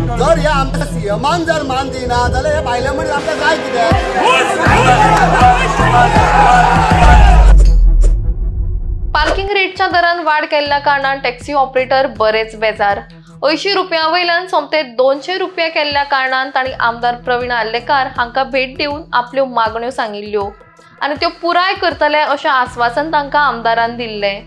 जर ह्या आमच्या सीएमान जर मान दिना जाल्यार हे भायले मनीस आपल्याक जाय कितें? पार्किंग रेटच्या दरान वाढ केल्ल्या कारणान टॅक्सी ऑपरेटर बरेच बेजार। 80 रुपयां वयल्यान सोमते 200 रुपया केल्ल्या कारणान तांणी आमदार प्रवीण आल्लेकार हांकां भेट दिवन आपल्यो मागण्यो सांगिल्ल्यो आनी त्यो पुराय करतले अशें आश्वासन तांकां आमदारान दिल्लें।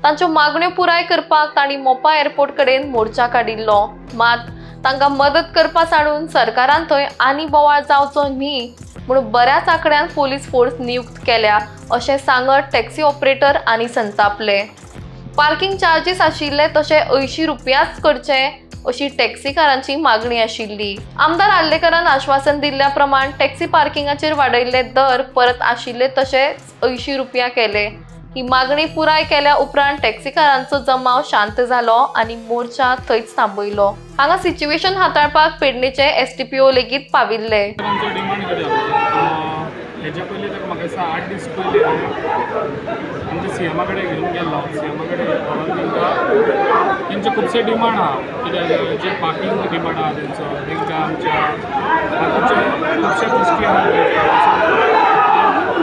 तांच्यो मागण्यो पुराय करपाक तांणी मोपा एअरपोर्ट कडेन मोर्चा काडिल्लो, मात तांकां मदत करपा सांडून सरकारान थंय आनी बोवाळ जावचो न्ही म्हणून बऱ्याच आंकड्यान पोलीस फोर्स नियुक्त केल्या अशें सांगत टॅक्सी ऑपरेटर आनी संतापले। पार्किंग चार्जीस आशिल्ले तशे 80 रुपयाच करचे अशी टॅक्सीकारांची मागणी आशिल्ली। आमदार आल्लेकारान आश्वासन दिल्ल्या प्रमाण टॅक्सी पार्किंगाचेर वाडयल्ले दर परत आशिल्ले तशेच 80 रुपया केले। ही मागणी पुराय केल्या उपरांत टॅक्सीकारांचो जमाव शांत जालो आनी मोर्चा थंयच थांबयलो। हांगा सिच्युएशन हाताळपाक पेडणेचे एसटीपीओ लेगीत पाविल्ले। हेच्या पयलीं तर म्हाका दिसता 8 दीस पयलीं आमच्या सीएमा कडेन घेवन गेल्लो। सीएमा कडेन तांकां तेंचे खुबशे डिमांड आहा, कित्याक जे पार्किंग डिमांड आहा तेंचो, तांकां आमच्या खुबशे गोश्टी आहा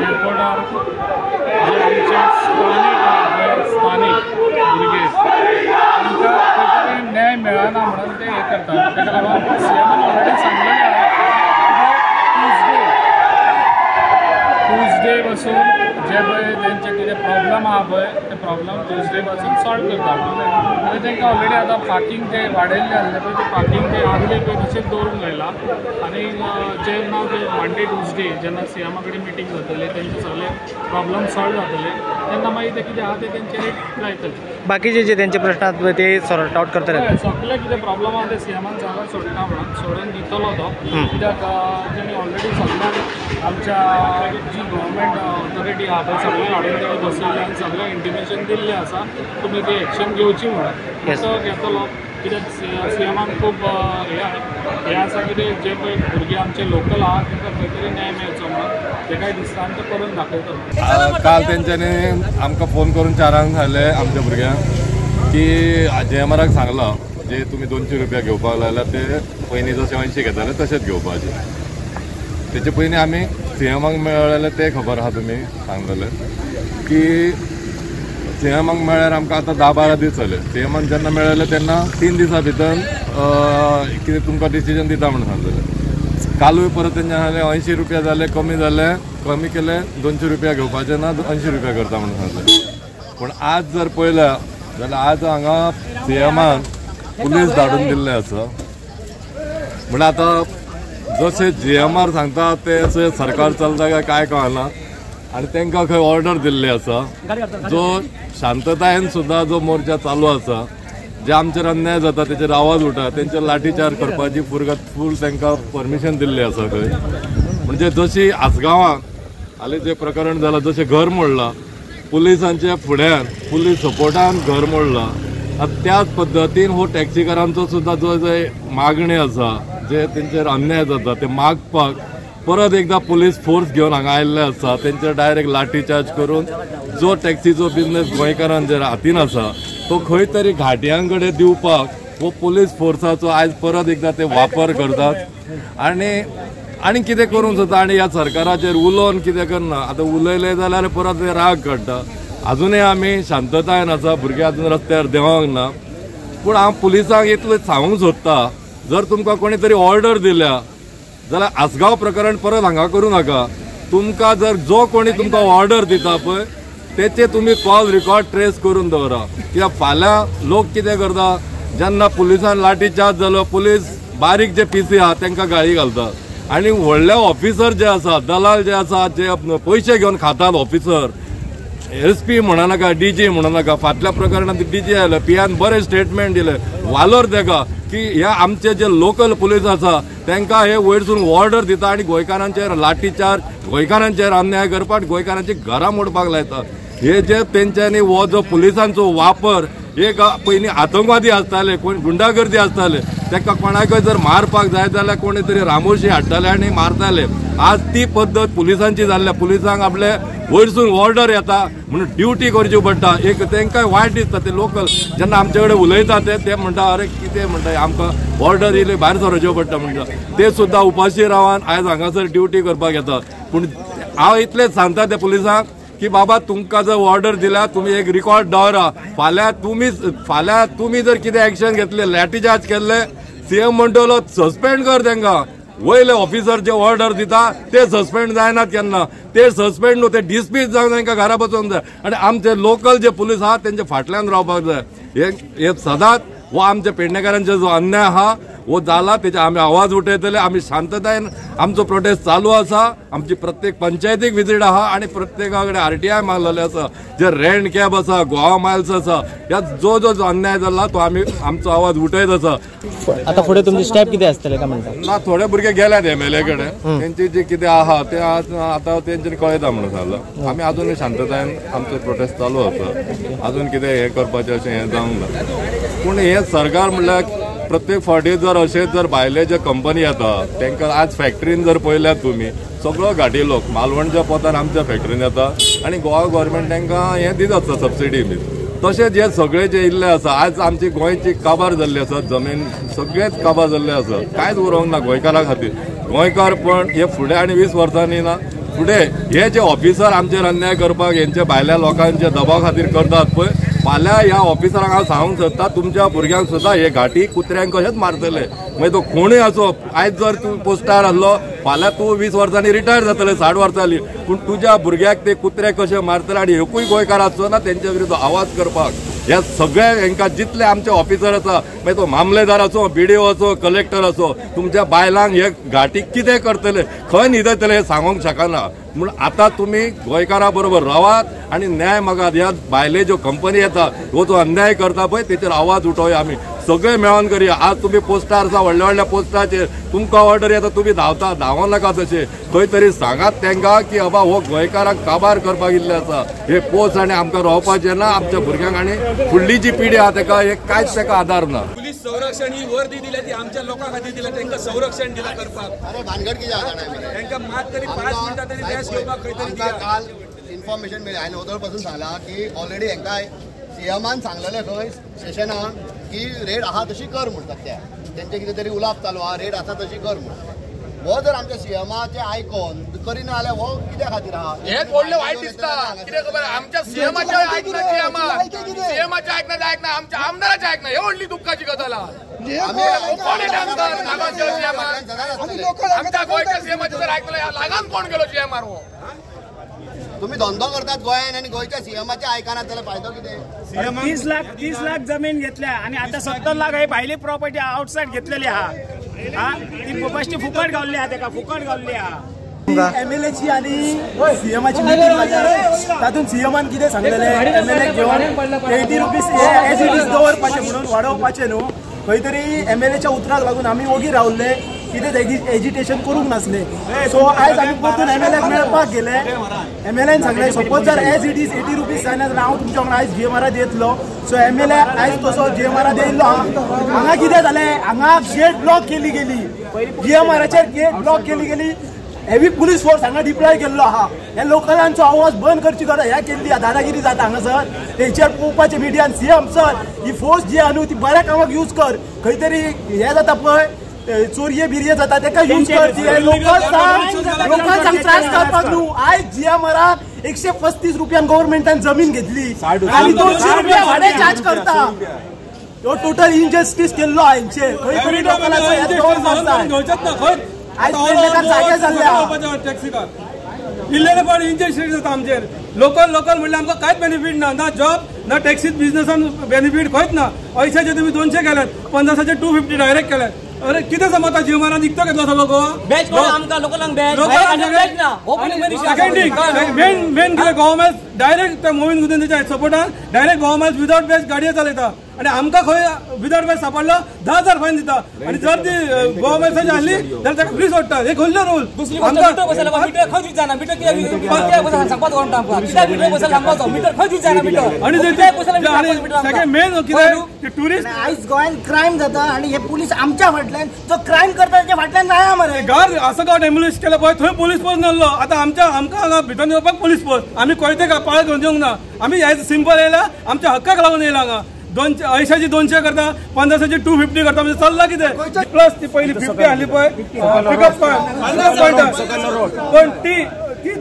एअरपोर्टार जे आमचे स्थानीक भुरगे तांकां खंय तरी न्याय मेळना म्हणून ते हे करतात। ताका लागून सीएमान ऑलरेडी सांगलेलें आहा ट्यूजडे पासून जे पळय तेंचे कितें प्रॉब्लम आहा पळय ते प्रॉब्लम ट्यूजडे पासून सॉल्व करता। आनी तांकां ऑलरेडी आतां पार्किंग ते वाडयल्ले आसले पळय ते पार्किंग ते आदले पळय तशेंच दवरूंक लायला आनी जेन्ना ते मंडे ट्यूजडे जेन्ना सीएमा कडेन मिटींग जातले तेंचे सगळे प्रॉब्लम सॉल्व जातले तेन्ना मागीर ते कितें आहा ते तेंचे रेट लायतले। बाकीचे जे तेंचे प्रश्न आसले ते सॉर्ट आउट करतले। सगळे कितें प्रॉब्लम आहा ते सीएमान सगळें सोडटा म्हणून सोडून दितलो तो, कित्याक तेणी ऑलरेडी सगळ्यांक आमच्या जी गव्हर्मेंट ऑथॉरिटी आहा पळय सगळे हाडून ते बसयले आनी सगळे इंटिमेशन दिल्लें आसा तुमी ती एक्शन घेवची म्हणून। तो घेतलो कित्याक सीएमान खूब हे आसा कितें जे पळय भुरगे आमचे लोकल आहा तांकां खंय तरी न्याय मेळचो म्हणून तेकाय दिसता आनी तो करून दाखयतलो। काल तेंच्यांनी आमकां फोन करून 4 सांगले आमच्या भुरग्यांक की जेएमआराक सांगलो जे तुमी 200 रुपया घेवपाक लायला ते पयलीं जशे 80 घेताले तशेंच घेवपाचे। तेचे पयलीं आमी सीएमाक मेळ्ळेले ते खबर आहा तुमी सांगलेले की सीएमाक मेळ्ळ्यार आमकां आतां 10-12 दीस जाले। सीएमान जेन्ना मेळ्ळेले तेन्ना 3 दिसां भितर कितें तुमकां डिसिजन दिता म्हणून सांगलेले। कालूय परत तेंच्यान सांगलें 80 रुपया जाले, कमी केले 200 रुपया घेवपाचे ना 80 रुपया करता म्हणून सांगलें। पूण आज जर पळयल्या जाल्यार आज हांगा सीएमान पुलीस धाडून दिल्ले आसा। म्हण आतां जशे जीएमआर सांगता ते सरकार चलता काय कळना आनी तांकां खंय ऑर्डर दिल्ली आसा जो शांततायेन सुद्दां जो मोर्चा चालू आसा, जे आमचेर अन्याय जाता तेचेर आवाज उठा तेंचेर लाठीचार्ज करपाची फूल तांकां परमिशन दिल्ली आसा खंय। म्हणजे जशी आसगांवां हालीं जे प्रकरण जालां जशें घर मोडलां पुलिसांच्या फुड्यान पुलीस सपोर्टान घर मोडलां, त्याच पद्दतीन हो टॅक्सीकारांचो सुद्दां जो मागणी आसा जे तेंचेर अन्याय जाता ते मागपाक परत एकदा पुलीस फोर्स घेवन हांगा आयिल्ले आसा। तेंचेर डायरेक्ट लाठीचार्ज करून जो टॅक्सीचो बिझनेस गोंयकारांचे हातीन आसा तो खंय तरी घाट्यां कडेन दिवपाक हो पुलीस फोर्साचो आयज परत एकदा ते वापर करतात आनी कितें करूंक जाता आनी ह्या सरकाराचेर उलोवन कितें करना। आतां उलयले जाल्यार परत ते राग काडटा। अजूनय आमी शांततायेन आसा, भुरगे अजून रस्त्यार देवांक ना। पूण हांव पुलिसांक इतलें सांगूंक सोदता जर तुमकां कोणी तरी ऑर्डर दिल्या जाल्यार आसगांव प्रकरण परत हांगा करूं नाका। तुमकां जर जो कोणी तुमकां ऑर्डर दिता पळय तेचे तुमी कॉल रिकॉर्ड ट्रेस करून दवरा, कित्याक फाल्यां लोक कितें करता जेन्ना पुलिसान लाठी चार्ज जालो पुलीस बारीक जे पीसी आहा तांकां गाळी घालतात आनी व्हडले ऑफिसर जे आसा दलाल जे आसा जे पयशे घेवन खातात ऑफिसर एसपी म्हणा नाका डीजी म्हणा नाका। फाटल्या प्रकरणात डीजी आयले पियान बरें स्टेटमेंट दिले वालोर तेका की ह्या आमचे जे लोकल पुलीस आसा तांकां हे वयरसून ऑर्डर दिता आनी गोंयकारांचेर लाठीचार्ज गोंयकारांचेर अन्याय करपाक गोंयकारांची घरां मोडपाक लायतात। हे जे तेंच्यांनी हो जो पुलिसांचो वापर एक पयलीं आतंकवादी आसताले कोण गुंडागर्दी आसताले ताका कोणाकय जर मारपाक जाय जाल्यार कोणी तरी रामोशी हाडटाले आनी मारताले। आज ती पद्दत पुलिसांची जाल्ल्या पुलिसांक आपले वयरसून ऑर्डर येता म्हणून ड्युटी करची पडटा एक तांकां वायट दिसता ते लोकल जेन्ना आमचे कडेन उलयता ते म्हणटा अरे कितें म्हणटा आमकां ऑर्डर येयली भायर सरचें पडटा म्हणटा ते सुद्दां उपाशी रावन आयज हांगासर ड्युटी करपाक येतात पूण हांव इतलेंच सांगता त्या पुलिसांक की बाबा तुमकां जर ऑर्डर दिल्या तुम्ही एक रिकॉर्ड दवरा फाल्यां तुमी जर कितें एक्शन घेतले लॅठीचार्ज केल्ले सीएम म्हणटलो सस्पेंड कर तांकां वयले ऑफिसर जे ऑर्डर दिता ते सस्पेंड जायनात केन्ना ते सस्पेंड न्हू ते डिसमीस जावन तांकां घरा बसोवंक जाय आनी आमचे लोकल जे पुलीस आहा तेंच्या फाटल्यान रावपाक जाय हे सदांच हो आमच्या पेडणेकारांचो जो अन्याय आहा वो जाला तेचे आमी आवाज उठयतले आमी शांततायेन आमचो प्रोटेस्ट चालू आसा आमची प्रत्येक पंचायतीक विजीट आहा आनी प्रत्येका कडेन RTI मारलेले आसा जे रेंट कॅब आसा गोवा मायल्स आसा ह्या जो अन्याय जाला तो आमी आमचो आवाज उठयत आसा आता फुडें तुमचे स्टेप कितें आसतले काय म्हणटा ना थोडे भुरगे गेल्यात MLA कडेन तेंची जे कितें आहा ते आतां तेंच्यांनी कळयता म्हणून सांगला आमी अजूनय शांततायेन आमचो प्रोटेस्ट चालू आसा अजून कितें हें करपाचें अशें हें जावंक ना पूण हे सरकार म्हणल्यार प्रत्येक फावटी जर अशें जर भायले जे कंपनी येता तांकां आज फॅक्टरीन जर पळयल्यात तुमी सगळो घाटी लोक मालवणच्या पोतान आमच्या फॅक्टरीन येता आनी गोवा गव्हर्मेंट तांकां हें दित आसता सबसिडी बी तशेंच हे सगळे जे इल्ले आसा आज आमची गोंयची काबार जाल्ली आसा जमीन सगळेच काबार जाल्ले आसा कांयच उरोवंक ना गोंयकारां खातीर गोंयकार पण हे फुडें आनी 20 वर्सांनी ना फुडें हे जे ऑफिसर आमचेर अन्याय करपाक हेंचे भायल्या लोकांच्या दबाव खातीर करतात पळय फाल्यां ह्या ऑफिसरांक हांव सांगूंक सोदता तुमच्या भुरग्यांक सुद्दां हे घाटी कुत्र्यांक कशेंच मारतले मागीर तो कोणूय असो आयज जर तूं पोस्टार आसलो फाल्यां तूं 20 वर्सांनी रिटायर जातले 60 वर्सांनी पूण तुज्या भुरग्याक ते कुत्रे कशे मारतले आनी एकूय गोंयकार आसचो ना तेंच्या विरुद्ध आवाज करपाक ह्या सगळ्या हांकां जितले आमचे ऑफिसर आसा मागीर तो मामलेदार असो BDO असो कलेक्टर असो तुमच्या बायलांक हे घाटी कितें करतले खंय न्हिदतले हे सांगूंक शकना म्हूण आतां तुमी गोंयकारां बरोबर रावात आनी न्याय मागात ह्या भायले ज्यो कंपनी येता हो जो अन्याय करता पळय तेचेर आवाज उठोवया आमी सगळे मेळोन करया आज तुमी पोस्टार आसा व्हडल्या व्हडल्या पोस्टाचेर तुमकां ऑर्डर येता तुमी धांवता धांवो नाका तशें खंय तरी सांगात तांकां की बाबा हो गोंयकारांक काबार करपाक इल्ले आसा हे पोस्ट आनी आमकां रावपाचें ना आमच्या भुरग्यांक आनी फुडली जी पिढी आहा ताका हे कांयच ताका आदार ना पुलीस संरक्षण ही वर्दी दिल्या ती आमच्या लोकां खातीर दिल्या तांकां संरक्षण दिला करपाक अरे भानगड कितें जाता तांकां मात तरी 5 मिनटां तरी रेस्ट घेवपाक खंय तरी दिया काल इन्फॉर्मेशन मेळ्ळी हांवें ओदोळ पासून सांगला की ऑलरेडी हांकां सीएमान सांगलेलें खंय स्टेशनान की रेड आहा तशी कर म्हणटात त्या तेंचे कितें तरी उलाप चालू आहा रेड आसा तशी कर म्हणटा हो जर आमच्या सीएमाचे आयकून करिना जाल्यार हो कित्या खातीर आहा हेच व्हडलें वायट दिसता कितें खबर आमच्या सीएमाचे आयकना सीएमाचे आयकना आमच्या आमदाराचे आयकना हे व्हडली दुःखाची गजाल आमच्या गोंयच्या सीएमाचे जर आयकले लागान कोण गेलो सीएमार हो तुम्ही धंदो करतात गोंयान आनी गोंयच्या सीएमाचे आयकनात जाल्यार फायदो कितें 30 लाख जमीन घेतल्या आणि आता 70 लाख ही भायली प्रॉपर्टी आउटसाइड घेतलेली आहा ती फुकट गावल्ली आहा ताका फुकट गावल्ली आहा MLAची आणि सीएमाची मीटिंग तातून सीएमान कितें सांगलेले MLA घेवन 80 रुपीज एज इट इज दवरपाचे म्हणून वाडोवपाचे न्हू खंय तरी MLAच्या उतराक लागून आमी ओगी रावल्ले कितें एजिटेशन करूंक नासले सो आयज आमी परतून MLAक मेळपाक गेले MLAन सांगलें सपोज जर एज इट इज 80 रुपीज जायना जाल्यार हांव तुमच्या वांगडा आयज GMR येतलो सो MLA आयज तसो GMR येयल्लो हांगा कितें जालें हांगा गेट ब्लॉक केली गेली GMRचेर गेट ब्लॉक केली गेली हेवी पुलीस फोर्स हांगा डिप्लॉय केल्लो आहा हे लोकलांचो आवाज बंद करची गरज ह्या केल्ली दादागिरी जाता हांगासर तेचेर पळोवपाचें मिडियान सीएम सर ही फोर्स जी आहा न्हू ती बऱ्या कामाक यूज कर खंय तरी हे जाता पळय चोरये बिरये जाता ताका यूज कर लोकांक त्रास करपाक न्हू आयज GMRाक 135 रुपयान गव्हर्नमेंटान जमीन घेतली आनी 200 रुपया भाडे चार्ज करता तो टोटल इनजस्टीस केल्लो हांचेर खंय तरी लोकांचो आयज पेडणेकार जागे जाल्ले टॅक्सीकार इल्लेले पण इंजेक्शन जाता आमचेर लोकल म्हणल्यार आमकां कांयच बेनिफीट ना जॉब ना टॅक्सीत बिझनेसान बेनिफीट खंयच ना पैशाचे तुम्ही 200 केल्यात 50चे 250 डायरेक्ट केल्यात अरे कितें समजता GMR निकतो घेतलो सगळो गोवा मेन कितें गव्हर्नमेंट डायरेक्ट त्या मोहीन गुंदेच्या सपोर्टान डायरेक्ट गव्हर्मेंट विदाउट बेस गाडयो चलयता आणि आमकां खंय विदाउट बेस सापडलो 10,000 फायन दिता आणि जर ती गव्हर्मेंटाची आसली जाल्यार ताका फ्री सोडटा हे खंयचो रूल आणि मेन कितें टुरिस्ट आयज गोंयान क्रायम जाता आणि हे पुलीस आमच्या फाटल्यान जो क्रायम करता त्याच्या फाटल्यान राया मरे गार असं गाव एम्ब्युलन्स केलं पळय थंय पोलीस पोस्ट नासलो आता आमकां हांगा भितर येवपाक पोलीस पोस्ट आमी कोयते पाळ घेवन येवंक ना आमी हे सिंपल येयला आमच्या हक्काक लागून येयला हांगा 280 200 करता 1500 250 करता म्हणजे चल्ला कितें प्लस ती पहिली 50 आली पळय पिकअप पॉयंट पण ती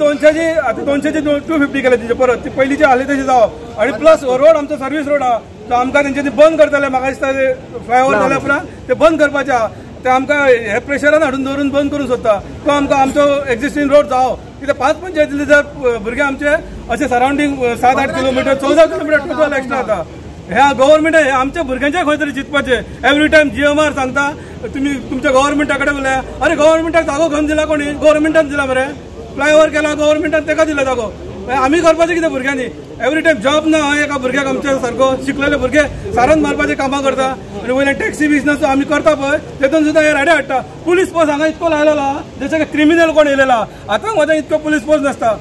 200ची आता 200ची 250 केले तिचे परत ती पहिलीची आली तशी जावप आणि प्लस रोड आमचो सर्व्हिस रोड आहा तो आमकां तेंच्यांनी बंद करतले म्हाका दिसता फ्लायओव्हर जाल्या उपरांत ते बंद करपाचे आहा ते आमकां हे प्रेशरान हाडून दवरून बंद करूंक सोदता तो आमकां आमचो एक्झिस्टींग रोड जावो कित्याक 5 पंचायतींतले जर भुरगे आमचे अशे surrounding 7-8 kilometre 14 kilometre total extra जाता ह्या गव्हर्मेंट हे आमच्या भुरग्यांचे खंय तरी चिंतपाचे एवरी टायम GMR सांगता तुम्ही तुमच्या गव्हर्मेंटा कडेन उलया अरे गव्हर्मेंटाक जागो खंय दिला कोणी गव्हर्मेंटान दिला मरे फ्लायओव्हर केला गव्हर्मेंटान ताका दिला जागो आमी करपाचें कितें भुरग्यांनी एवरी टायम जॉब ना एका भुरग्याक आमच्या सारको शिकलेले भुरगे सारन मारपाचें कामां करता आनी वयल्यान टॅक्सी बिजनस आमी करता पळय तेतून सुद्दां हे राडे हाडटा पुलीस पोस्ट हांगा इतको लायलेलो आहा जशें क्रिमिनल कोण येयलेलो आहा आतां म्हज्या इतको पुलीस पोस्ट नासता